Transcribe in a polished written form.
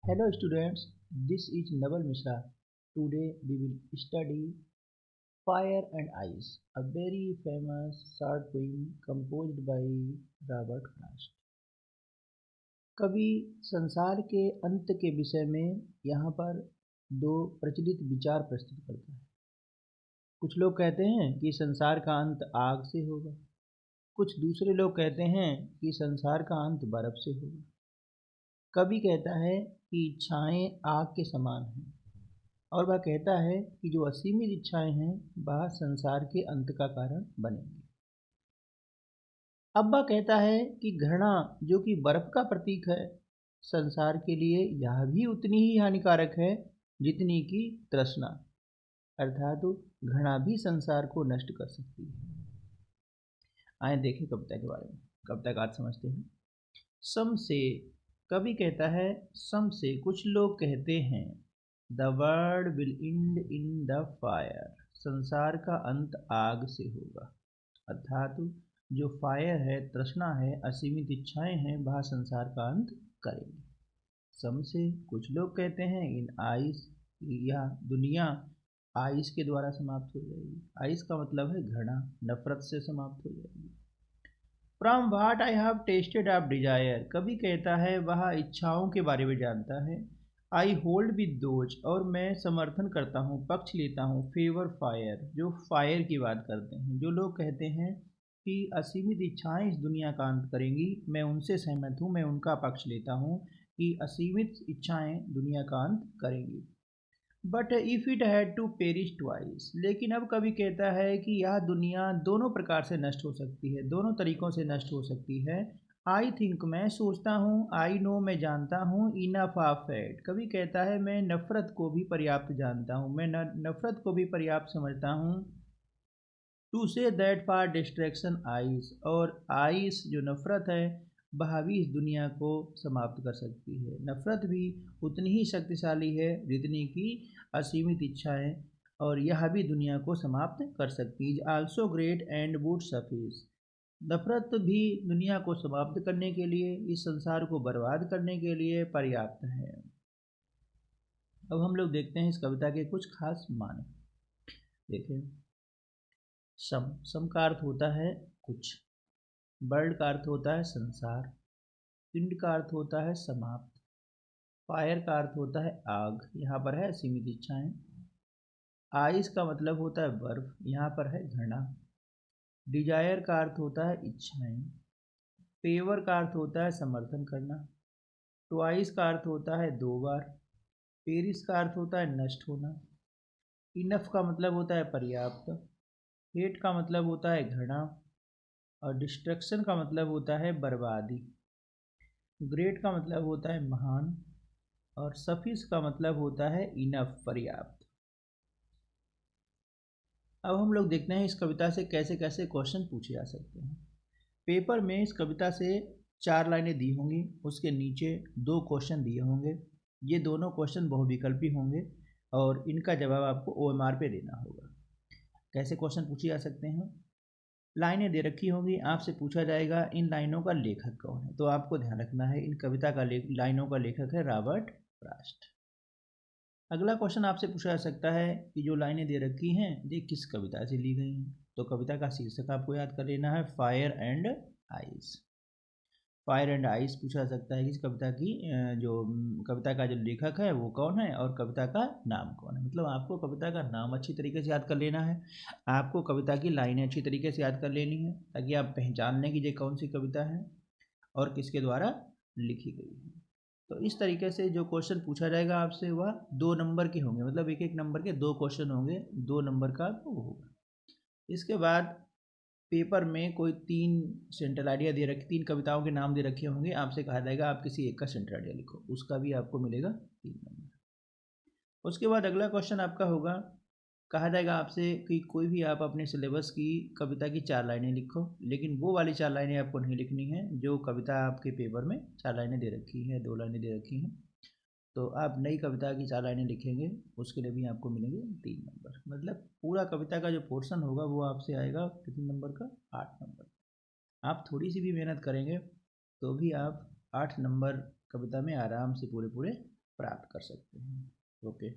Hello students, this is Naval Mishra. Today we will study Fire and Ice, a very famous short poem composed by Robert Frost. कवि संसार के अंत के विषय में यहाँ पर दो प्रचलित विचार प्रस्तुत करता है। कुछ लोग कहते हैं कि संसार का अंत आग से होगा, कुछ दूसरे लोग कहते हैं कि संसार का अंत बर्फ से होगा। कवि कहता है कि इच्छाएं आग के समान हैं और वह कहता है कि जो असीमित इच्छाएं हैं वह संसार के अंत का कारण बनेंगी। अब वह कहता है कि घृणा जो कि बर्फ का प्रतीक है, संसार के लिए यह भी उतनी ही हानिकारक है जितनी कि तृष्णा, अर्थात घृणा भी संसार को नष्ट कर सकती है। आइए देखें कविता के बारे में। कविता का अर्थ समझते हैं। सम से, कवि कहता है सम से कुछ लोग कहते हैं the world will and in the fire, संसार का अंत आग से होगा, अर्थात जो फायर है, तृष्णा है, असीमित इच्छाएं हैं, वह संसार का अंत करेगी। सम से कुछ लोग कहते हैं इन आइस, या दुनिया आइस के द्वारा समाप्त हो जाएगी। आइस का मतलब है घृणा, नफरत से समाप्त हो जाएगी। From what I have tested of desire, कभी कहता है वह इच्छाओं के बारे में जानता है। आई होल्ड विद दोज, और मैं समर्थन करता हूँ, पक्ष लेता हूँ, फेवर फायर, जो फायर की बात करते हैं। जो लोग कहते हैं कि असीमित इच्छाएं इस दुनिया का अंत करेंगी, मैं उनसे सहमत हूँ, मैं उनका पक्ष लेता हूँ कि असीमित इच्छाएं दुनिया का अंत करेंगी। But if it had to perish twice, लेकिन अब कभी कहता है कि यह दुनिया दोनों प्रकार से नष्ट हो सकती है, दोनों तरीक़ों से नष्ट हो सकती है। आई थिंक, मैं सोचता हूँ, आई नो, मैं जानता हूँ, इनफ ऑफ इट, कभी कहता है मैं नफ़रत को भी पर्याप्त जानता हूँ, मैं नफ़रत को भी पर्याप्त समझता हूँ। To say that for destruction ice, और आइस जो नफ़रत है वह भी इस दुनिया को समाप्त कर सकती है। नफ़रत भी उतनी ही शक्तिशाली है जितनी कि असीमित इच्छाएं, और यह भी दुनिया को समाप्त कर सकती है। Also great and would suffice, नफ़रत भी दुनिया को समाप्त करने के लिए, इस संसार को बर्बाद करने के लिए पर्याप्त है। अब हम लोग देखते हैं इस कविता के कुछ खास माने। देखें, सम का अर्थ होता है कुछ, वर्ल्ड का अर्थ होता है संसार, पिंड का अर्थ होता है समाप्त, फायर का अर्थ होता है आग, यहाँ पर है सीमित इच्छाएं, आइस का मतलब होता है बर्फ, यहाँ पर है घृणा, डिजायर का अर्थ होता है इच्छाएं, फेवर का अर्थ होता है समर्थन करना, ट्वाइस का अर्थ होता है दो बार, पेरिस का अर्थ होता है नष्ट होना, इनफ का मतलब होता है पर्याप्त, हेट का मतलब होता है घृणा, और डिस्ट्रक्शन का मतलब होता है बर्बादी। ग्रेट का मतलब होता है महान, और सफिस का मतलब होता है इनफ, पर्याप्त। अब हम लोग देखते हैं इस कविता से कैसे कैसे क्वेश्चन पूछे जा सकते हैं। पेपर में इस कविता से 4 लाइनें दी होंगी, उसके नीचे 2 क्वेश्चन दिए होंगे। ये दोनों क्वेश्चन बहुविकल्पी होंगे और इनका जवाब आपको OMR पे देना होगा। कैसे क्वेश्चन पूछे जा सकते हैं? लाइनें दे रखी होंगी, आपसे पूछा जाएगा इन लाइनों का लेखक कौन है। तो आपको ध्यान रखना है इन कविता का लाइनों का लेखक है रॉबर्ट फ्रॉस्ट। अगला क्वेश्चन आपसे पूछा जा सकता है कि जो लाइनें दे रखी हैं ये किस कविता से ली गई हैं। तो कविता का शीर्षक आपको याद कर लेना है, fire and ice. Fire and ice पूछा जा सकता है कि इस कविता की जो कविता का जो लेखक है वो कौन है और कविता का नाम कौन है। मतलब आपको कविता का नाम अच्छी तरीके से याद कर लेना है, आपको कविता की लाइनें अच्छी तरीके से याद कर लेनी है ताकि आप पहचान लें कि ये कौन सी कविता है और किसके द्वारा लिखी गई है। तो इस तरीके से जो क्वेश्चन पूछा जाएगा आपसे वह 2 नंबर के होंगे, मतलब एक एक नंबर के 2 क्वेश्चन होंगे, 2 नंबर का वो होगा। इसके बाद पेपर में कोई 3 सेंट्रल आइडिया दे रखे, 3 कविताओं के नाम दे रखे होंगे, आपसे कहा जाएगा आप किसी एक का सेंट्रल आइडिया लिखो, उसका भी आपको मिलेगा 3 नंबर। उसके बाद अगला क्वेश्चन आपका होगा, कहा जाएगा आपसे कि कोई भी आप अपने सिलेबस की कविता की 4 लाइनें लिखो, लेकिन वो वाली 4 लाइनें आपको नहीं लिखनी है जो कविता आपके पेपर में 4 लाइनें दे रखी हैं, 2 लाइनें दे रखी हैं। तो आप नई कविता की 4 लाइनें लिखेंगे, उसके लिए भी आपको मिलेंगे 3 नंबर। मतलब पूरा कविता का जो पोर्शन होगा वो आपसे आएगा कितने नंबर का, 8 नंबर। आप थोड़ी सी भी मेहनत करेंगे तो भी आप 8 नंबर कविता में आराम से पूरे पूरे प्राप्त कर सकते हैं। ओके।